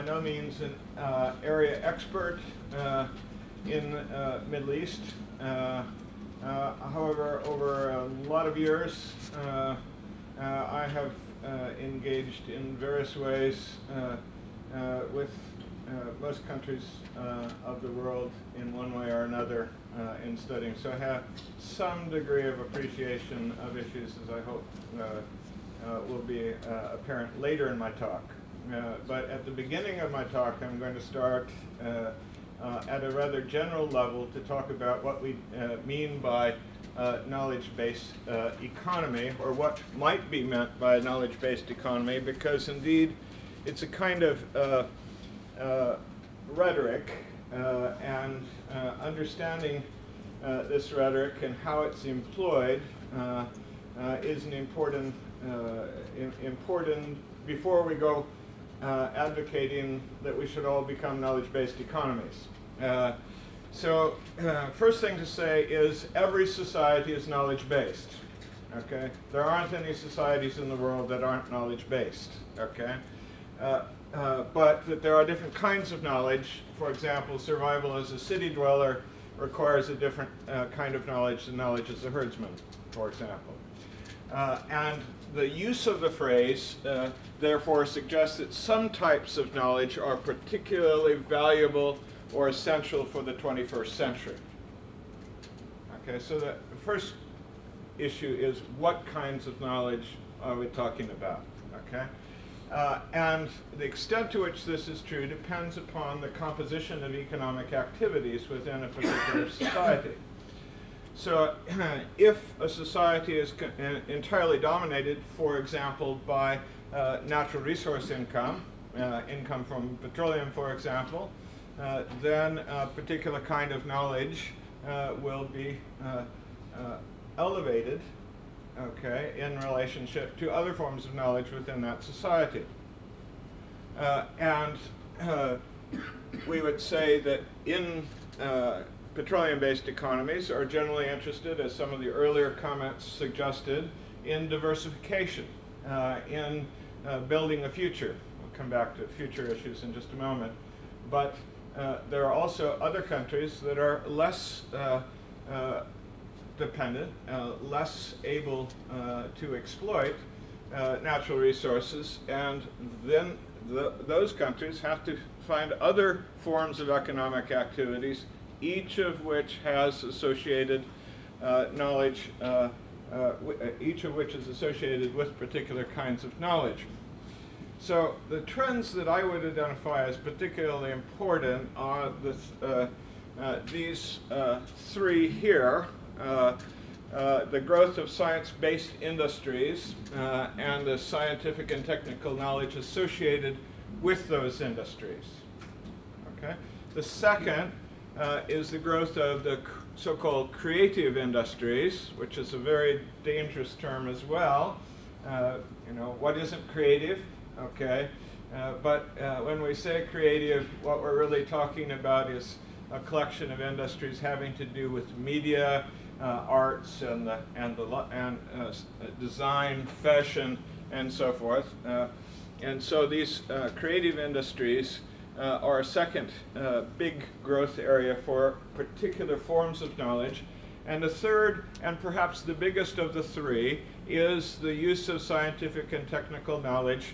no means an area expert in Middle East. However, over a lot of years, I have engaged in various ways with most countries of the world in one way or another in studying. So I have some degree of appreciation of issues, as I hope will be apparent later in my talk. But at the beginning of my talk, I'm going to start at a rather general level to talk about what we mean by knowledge-based economy, or what might be meant by a knowledge-based economy, because indeed it's a kind of rhetoric, and understanding this rhetoric and how it's employed is an important before we go advocating that we should all become knowledge-based economies. So first thing to say is every society is knowledge-based. Okay, there aren't any societies in the world that aren't knowledge-based. Okay, but that there are different kinds of knowledge. For example, survival as a city dweller requires a different kind of knowledge than knowledge as a herdsman, for example. And the use of the phrase, therefore, suggests that some types of knowledge are particularly valuable or essential for the 21st century. Okay, so the first issue is what kinds of knowledge are we talking about? Okay, and the extent to which this is true depends upon the composition of economic activities within a particular society. So if a society is entirely dominated, for example, by natural resource income, income from petroleum, for example, then a particular kind of knowledge will be elevated, okay, in relationship to other forms of knowledge within that society. And we would say that in petroleum-based economies are generally interested, as some of the earlier comments suggested, in diversification, in building a future. We'll come back to future issues in just a moment. But there are also other countries that are less dependent, less able to exploit natural resources, and then those countries have to find other forms of economic activities, each of which has associated knowledge, each of which is associated with particular kinds of knowledge. So the trends that I would identify as particularly important are these three here. The growth of science-based industries and the scientific and technical knowledge associated with those industries. Okay? The second is the growth of the so-called creative industries, which is a very dangerous term as well. You know, what isn't creative? Okay, but when we say creative, what we're really talking about is a collection of industries having to do with media, arts, and design, fashion, and so forth. And so these creative industries are a second big growth area for particular forms of knowledge. And the third, and perhaps the biggest of the three, is the use of scientific and technical knowledge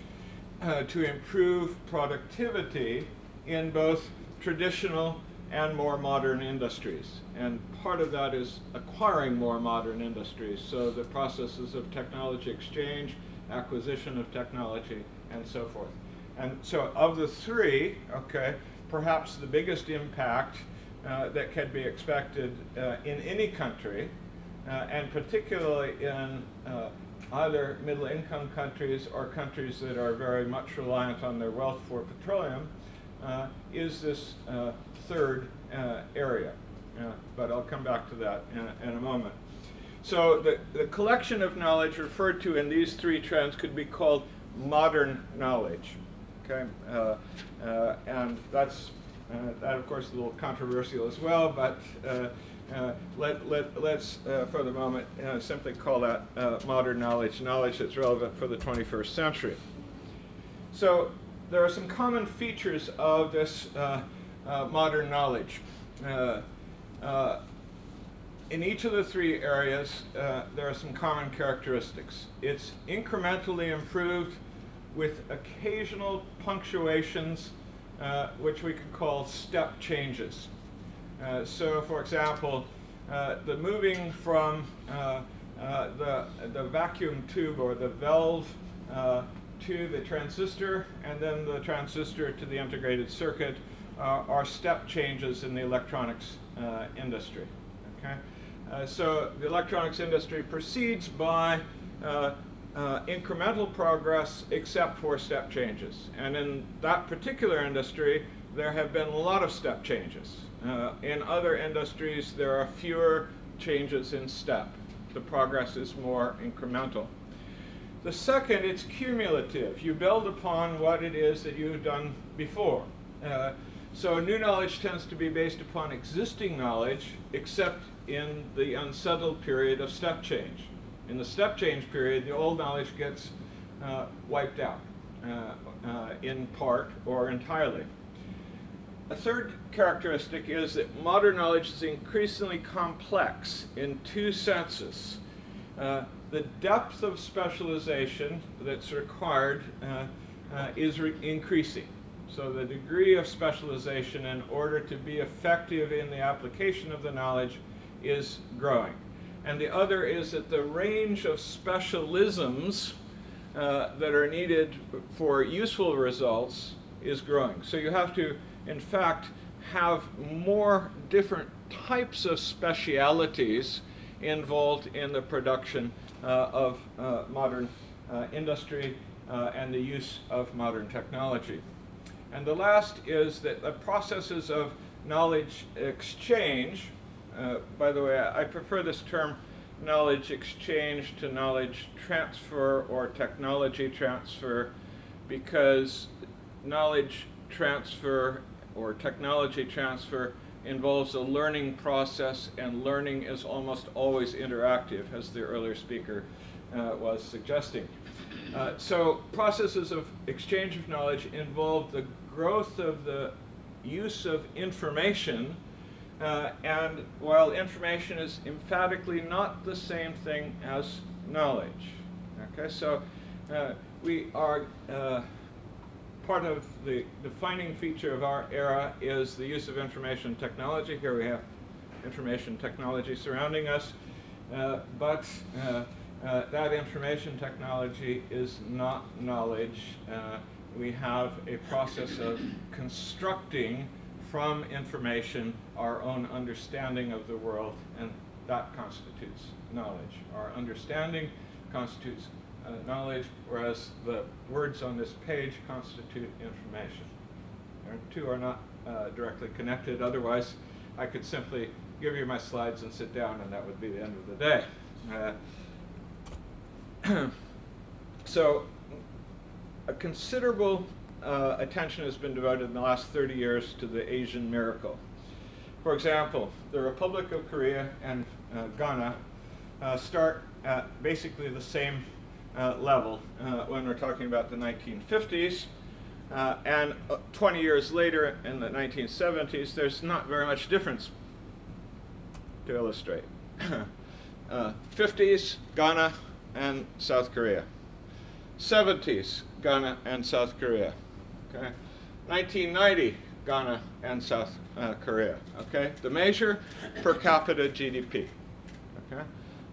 to improve productivity in both traditional and more modern industries. And part of that is acquiring more modern industries, so the processes of technology exchange, acquisition of technology, and so forth. And so of the three, okay, perhaps the biggest impact that can be expected in any country, and particularly in either middle-income countries or countries that are very much reliant on their wealth for petroleum, is this third area. But I'll come back to that in a moment. So the collection of knowledge referred to in these three trends could be called modern knowledge. Okay, and that's that, of course, is a little controversial as well, but let's for the moment simply call that modern knowledge, knowledge that's relevant for the 21st century. So there are some common features of this modern knowledge. In each of the three areas, there are some common characteristics. It's incrementally improved with occasional punctuations, which we could call step changes. So, for example, the moving from the vacuum tube or the valve to the transistor, and then the transistor to the integrated circuit are step changes in the electronics industry. Okay? So the electronics industry proceeds by incremental progress except for step changes. And in that particular industry, there have been a lot of step changes. In other industries, there are fewer changes in step. The progress is more incremental. The second, it's cumulative. You build upon what it is that you've done before. So new knowledge tends to be based upon existing knowledge, except in the unsettled period of step change. In the step change period, the old knowledge gets wiped out, in part or entirely. A third characteristic is that modern knowledge is increasingly complex in two senses. The depth of specialization that's required is increasing. So the degree of specialization in order to be effective in the application of the knowledge is growing. And the other is that the range of specialisms that are needed for useful results is growing. So you have to, in fact, have more different types of specialities involved in the production of modern industry and the use of modern technology. And the last is that the processes of knowledge exchange, by the way, I prefer this term knowledge exchange to knowledge transfer or technology transfer, because knowledge transfer or technology transfer involves a learning process, and learning is almost always interactive, as the earlier speaker was suggesting. So processes of exchange of knowledge involve the growth of the use of information, and while information is emphatically not the same thing as knowledge. Okay, so we are part of the defining feature of our era is the use of information technology. Here we have information technology surrounding us, but that information technology is not knowledge. We have a process of constructing from information our own understanding of the world, and that constitutes knowledge. Our understanding constitutes knowledge, whereas the words on this page constitute information. The two are not directly connected. Otherwise, I could simply give you my slides and sit down, and that would be the end of the day. So a considerable attention has been devoted in the last 30 years to the Asian miracle. For example, the Republic of Korea and Ghana start at basically the same level when we're talking about the 1950s. And 20 years later, in the 1970s, there's not very much difference to illustrate. 50s, Ghana and South Korea. 70s, Ghana and South Korea. Okay. 1990, Ghana and South Korea. Okay. The measure, per capita GDP. Okay.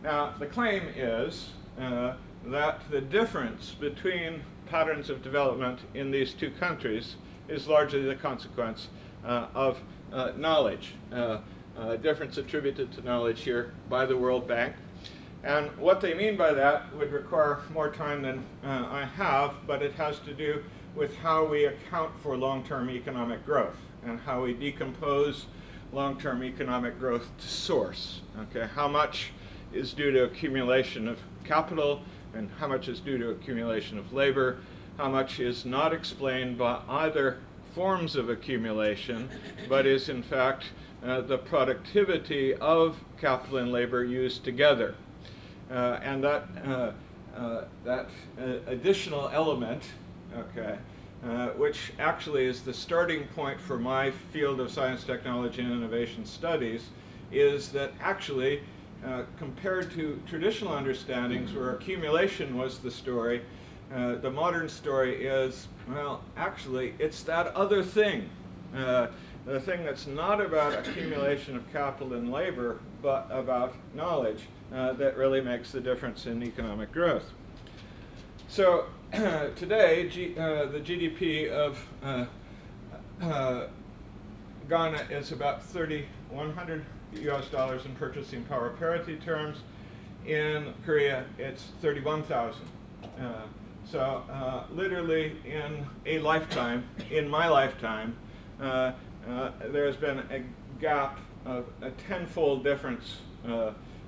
Now, the claim is that the difference between patterns of development in these two countries is largely the consequence of knowledge. Difference attributed to knowledge here by the World Bank. And what they mean by that would require more time than I have, but it has to do with how we account for long-term economic growth and how we decompose long-term economic growth to source. Okay, how much is due to accumulation of capital and how much is due to accumulation of labor, how much is not explained by either forms of accumulation, but is in fact the productivity of capital and labor used together. And that additional element, okay, which actually is the starting point for my field of science, technology, and innovation studies, is that actually, compared to traditional understandings where accumulation was the story, the modern story is, well, actually, it's that other thing. The thing that's not about accumulation of capital and labor, but about knowledge, that really makes the difference in economic growth. So today, the GDP of Ghana is about 3,100 US dollars in purchasing power parity terms. In Korea, it's 31,000. So literally in a lifetime, in my lifetime, there's been a gap of a tenfold difference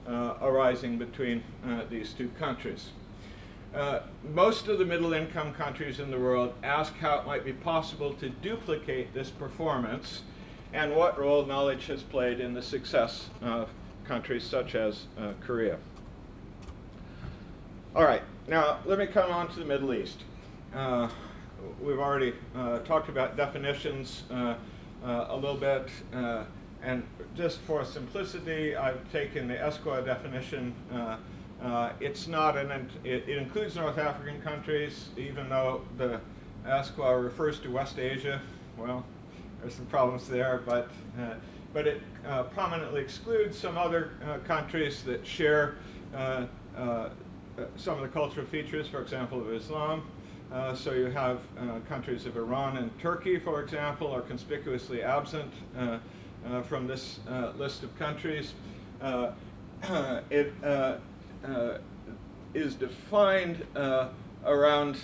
arising between these two countries. Most of the middle income countries in the world ask how it might be possible to duplicate this performance and what role knowledge has played in the success of countries such as Korea. All right, now let me come on to the Middle East. We've already talked about definitions a little bit, and just for simplicity, I've taken the ESCWA definition. It's not it includes North African countries, even though the ESCWA refers to West Asia. Well, there's some problems there, but it prominently excludes some other countries that share some of the cultural features, for example, of Islam. So you have countries of Iran and Turkey, for example, are conspicuously absent from this list of countries. It is defined around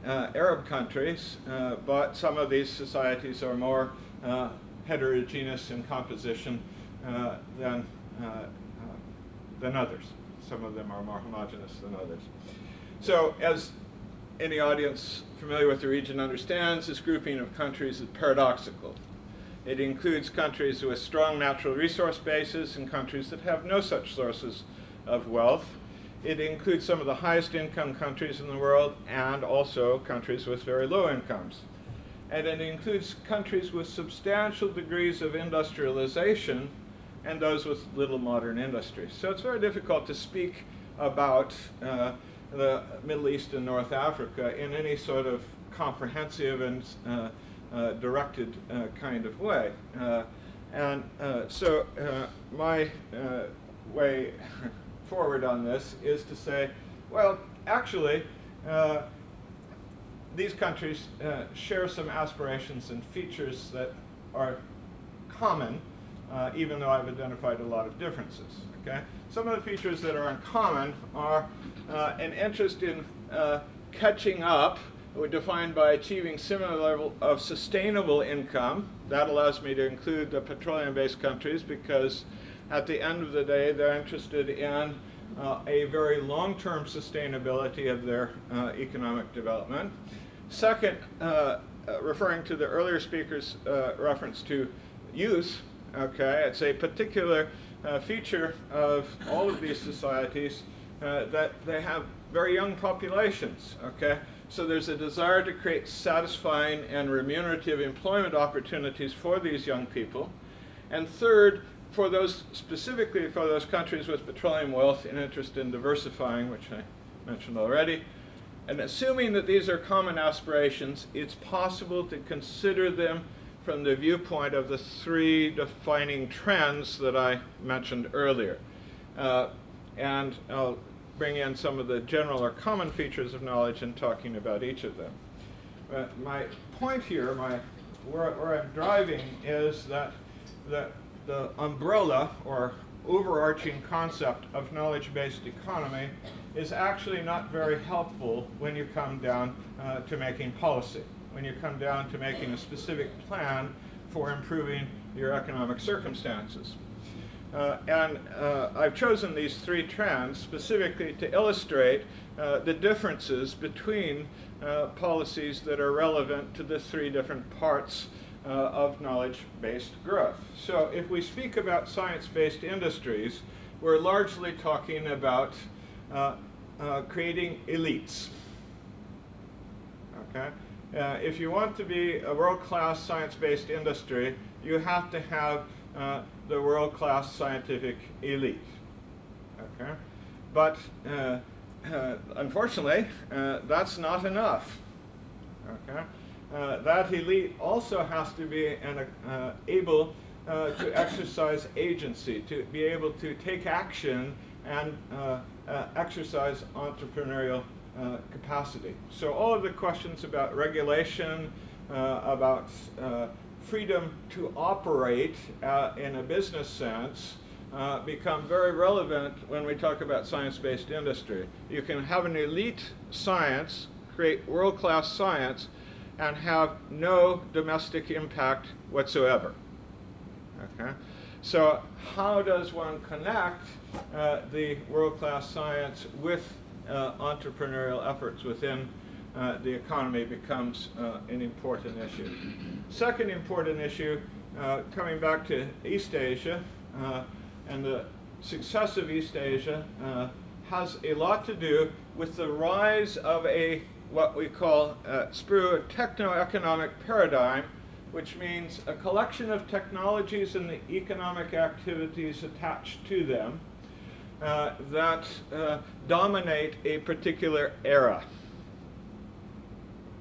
Arab countries, but some of these societies are more heterogeneous in composition than others. Some of them are more homogeneous than others. So as any audience familiar with the region understands, this grouping of countries is paradoxical. It includes countries with strong natural resource bases and countries that have no such sources of wealth. It includes some of the highest income countries in the world and also countries with very low incomes. And it includes countries with substantial degrees of industrialization and those with little modern industry. So it's very difficult to speak about the Middle East and North Africa in any sort of comprehensive and directed kind of way. So my way forward on this is to say, well, actually, these countries share some aspirations and features that are common, even though I've identified a lot of differences. Okay? Some of the features that are in common are an interest in catching up, defined by achieving similar level of sustainable income. That allows me to include the petroleum-based countries because at the end of the day, they're interested in a very long-term sustainability of their economic development. Second, referring to the earlier speaker's reference to youth, okay, it's a particular feature of all of these societies that they have very young populations, okay? So there's a desire to create satisfying and remunerative employment opportunities for these young people. And third, for those, specifically for those countries with petroleum wealth, an interest in diversifying, which I mentioned already. And assuming that these are common aspirations, it's possible to consider them from the viewpoint of the three defining trends that I mentioned earlier. And I'll bring in some of the general or common features of knowledge in talking about each of them. My point here, where I'm driving, is that the umbrella or overarching concept of knowledge-based economy is actually not very helpful when you come down to making policy, when you come down to making a specific plan for improving your economic circumstances. I've chosen these three trends specifically to illustrate the differences between policies that are relevant to the three different parts of knowledge-based growth. So if we speak about science-based industries, we're largely talking about creating elites. Okay? If you want to be a world-class science-based industry, you have to have the world-class scientific elite. Okay? But unfortunately, that's not enough. Okay? That elite also has to be able to exercise agency, to be able to take action and exercise entrepreneurial capacity. So all of the questions about regulation, about freedom to operate in a business sense become very relevant when we talk about science-based industry. You can have an elite science, create world-class science, and have no domestic impact whatsoever. Okay? So how does one connect the world-class science with entrepreneurial efforts within the economy becomes an important issue. Second important issue, coming back to East Asia, and the success of East Asia has a lot to do with the rise of what we call SPRU, a techno-economic paradigm, which means a collection of technologies and the economic activities attached to them that dominate a particular era.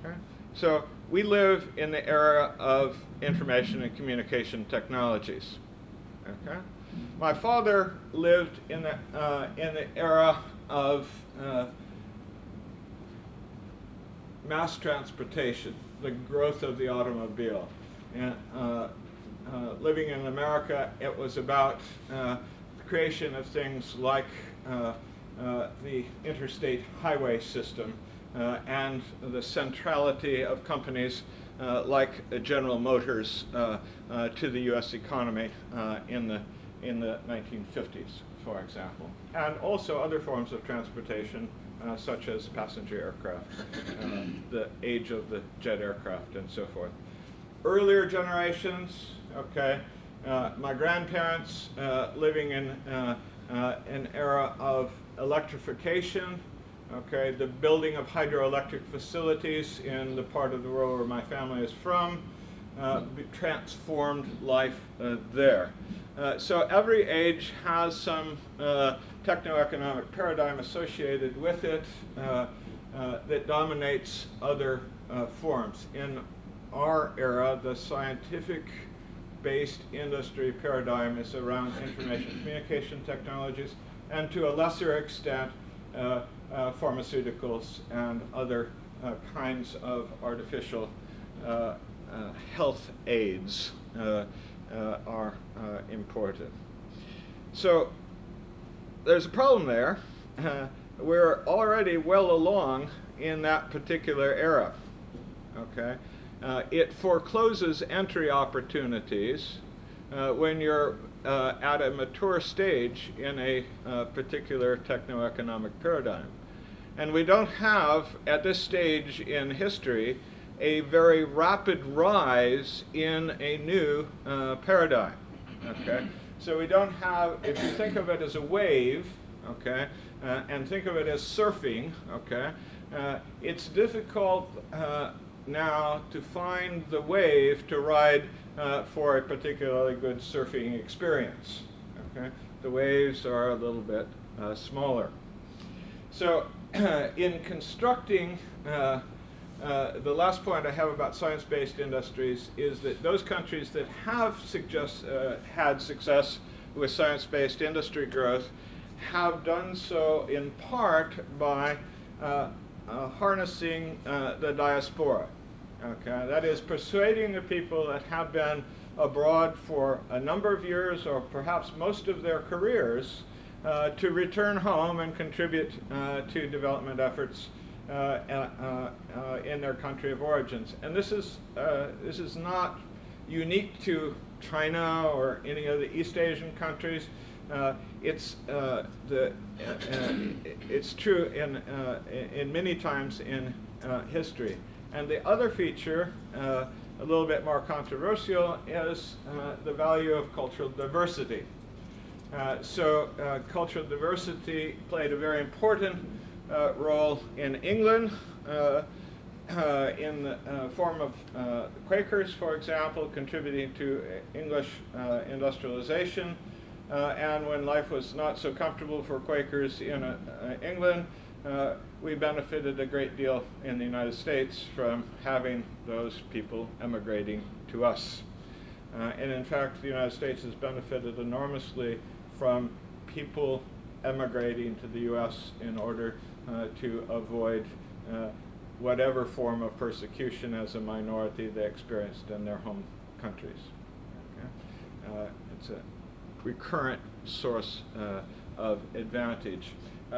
Okay? So we live in the era of information and communication technologies. Okay? My father lived in the era of mass transportation, the growth of the automobile. And living in America, it was about the creation of things like the interstate highway system and the centrality of companies like General Motors to the U.S. economy in the 1950s, for example, and also other forms of transportation such as passenger aircraft, the age of the jet aircraft, and so forth. Earlier generations, okay, my grandparents living in an era of electrification, okay, the building of hydroelectric facilities in the part of the world where my family is from transformed life there. So every age has some techno-economic paradigm associated with it that dominates other forms. In our era, the scientific-based industry paradigm is around information communication technologies, and to a lesser extent, pharmaceuticals and other kinds of artificial health aids are important. So there's a problem there. We're already well along in that particular era. Okay, it forecloses entry opportunities when you're at a mature stage in a particular techno-economic paradigm. And we don't have, at this stage in history, a very rapid rise in a new paradigm. Okay? So we don't have, if you think of it as a wave, okay, and think of it as surfing, okay, it's difficult now to find the wave to ride for a particularly good surfing experience. Okay? The waves are a little bit smaller. So in constructing, the last point I have about science-based industries is that those countries that have had success with science-based industry growth have done so in part by harnessing the diaspora. Okay? That is, persuading the people that have been abroad for a number of years or perhaps most of their careers to return home and contribute to development efforts in their country of origins. And this is not unique to China or any of the East Asian countries. It's true in many times in history. And the other feature, a little bit more controversial, is the value of cultural diversity. So cultural diversity played a very important role in England in the form of Quakers, for example, contributing to English industrialization. And when life was not so comfortable for Quakers in England, we benefited a great deal in the United States from having those people emigrating to us. And in fact, the United States has benefited enormously from people emigrating to the US in order to avoid whatever form of persecution as a minority they experienced in their home countries. Okay? It's a recurrent source of advantage.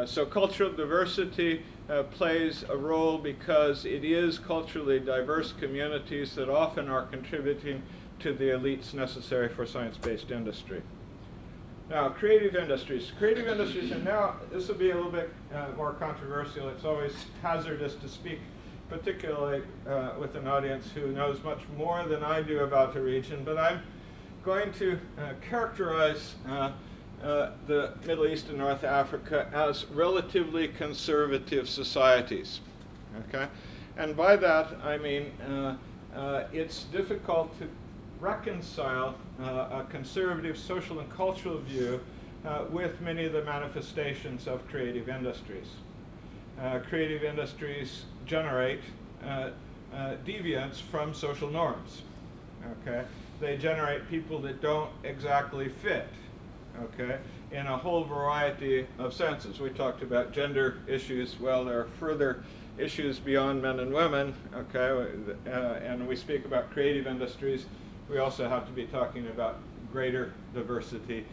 So cultural diversity plays a role because it is culturally diverse communities that often are contributing to the elites necessary for science-based industry. Now, creative industries. Creative industries, and now this will be a little bit more controversial. It's always hazardous to speak, particularly with an audience who knows much more than I do about a region, but I'm going to characterize the Middle East and North Africa as relatively conservative societies. Okay? And by that, I mean it's difficult to reconcile a conservative social and cultural view with many of the manifestations of creative industries. Creative industries generate deviance from social norms. Okay? They generate people that don't exactly fit, okay, in a whole variety of senses. We talked about gender issues. Well, there are further issues beyond men and women, okay, and we speak about creative industries. We also have to be talking about greater diversity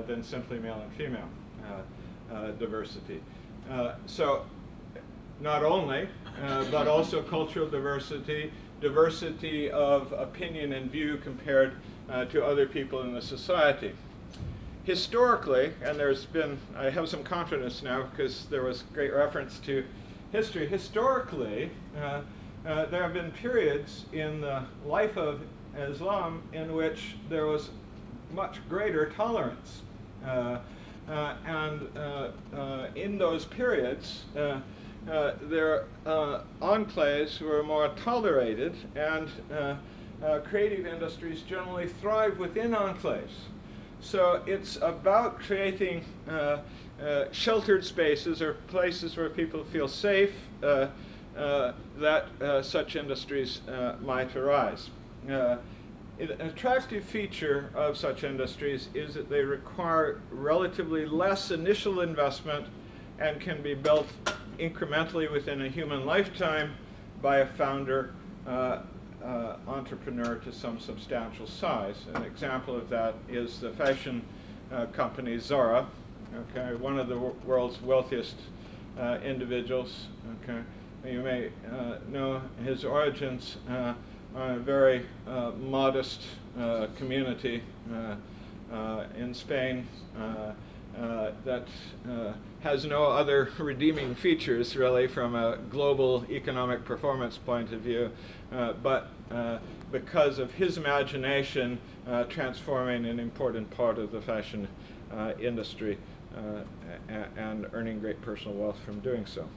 than simply male and female diversity. So not only, but also cultural diversity, diversity of opinion and view compared to other people in the society. Historically, and there's been, I have some confidence now because there was great reference to history. Historically, there have been periods in the life of Islam in which there was much greater tolerance. In those periods, their enclaves were more tolerated, and creative industries generally thrive within enclaves. So it's about creating sheltered spaces or places where people feel safe that such industries might arise. An attractive feature of such industries is that they require relatively less initial investment and can be built incrementally within a human lifetime by a founder entrepreneur to some substantial size. An example of that is the fashion company Zara, okay, one of the world's wealthiest individuals. Okay, you may know his origins on a very modest community in Spain that has no other redeeming features really from a global economic performance point of view, but because of his imagination transforming an important part of the fashion industry and earning great personal wealth from doing so.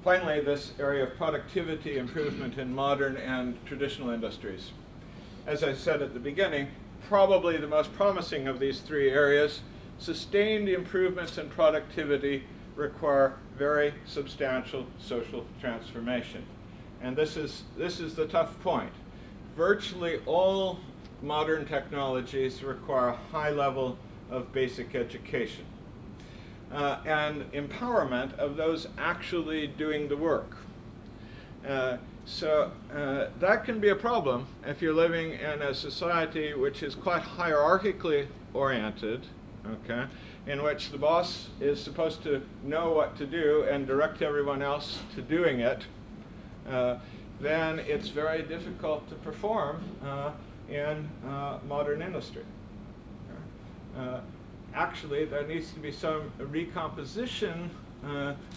Finally, this area of productivity improvement in modern and traditional industries. As I said at the beginning, probably the most promising of these three areas, sustained improvements in productivity require very substantial social transformation. And this is the tough point. Virtually all modern technologies require a high level of basic education and empowerment of those actually doing the work. So that can be a problem if you're living in a society which is quite hierarchically oriented, okay, in which the boss is supposed to know what to do and direct everyone else to doing it. Then it's very difficult to perform in modern industry. Actually, there needs to be some recomposition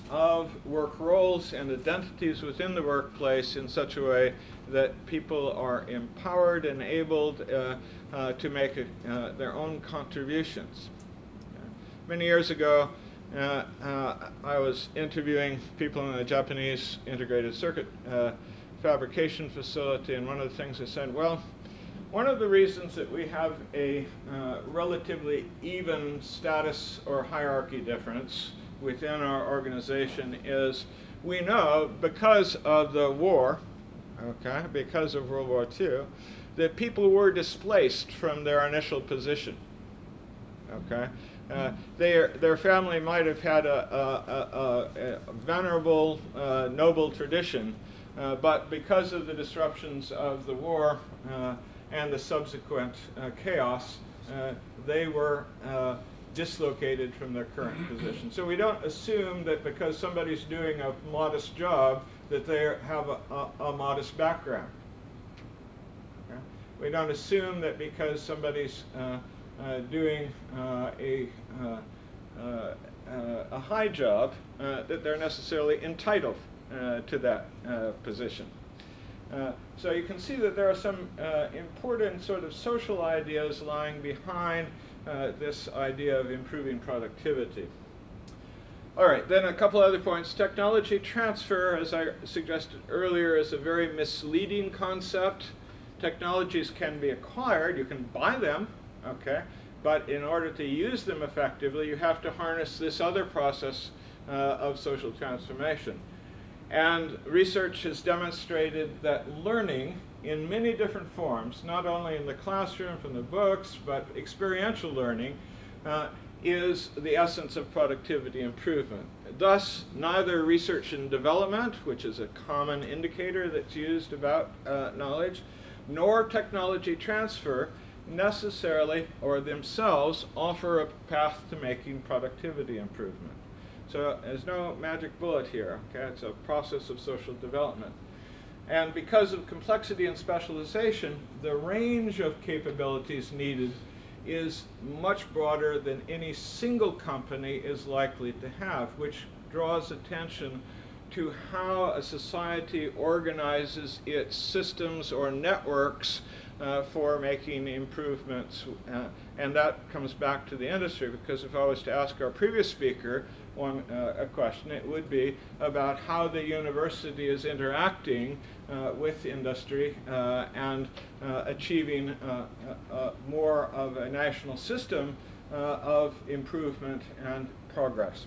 of work roles and identities within the workplace in such a way that people are empowered and able to make their own contributions. Many years ago, I was interviewing people in a Japanese integrated circuit fabrication facility, and one of the things they said, well, one of the reasons that we have a relatively even status or hierarchy difference within our organization is we know because of the war, okay, because of World War II, that people were displaced from their initial position, okay? Their family might have had a venerable, noble tradition, but because of the disruptions of the war and the subsequent chaos, they were dislocated from their current position. So we don't assume that because somebody's doing a modest job that they have a modest background. Okay? We don't assume that because somebody's doing a high job that they're necessarily entitled to that position. So you can see that there are some important sort of social ideas lying behind this idea of improving productivity. All right, then a couple other points. Technology transfer, as I suggested earlier, is a very misleading concept. Technologies can be acquired, you can buy them, okay, but in order to use them effectively, you have to harness this other process of social transformation. And research has demonstrated that learning in many different forms, not only in the classroom from the books, but experiential learning, is the essence of productivity improvement. Thus, neither research and development, which is a common indicator that's used about knowledge, nor technology transfer necessarily or themselves offer a path to making productivity improvement. So there's no magic bullet here, okay? It's a process of social development. And because of complexity and specialization, the range of capabilities needed is much broader than any single company is likely to have, which draws attention to how a society organizes its systems or networks for making improvements. And that comes back to the industry, because if I was to ask our previous speaker a question, it would be about how the university is interacting with industry and achieving more of a national system of improvement and progress.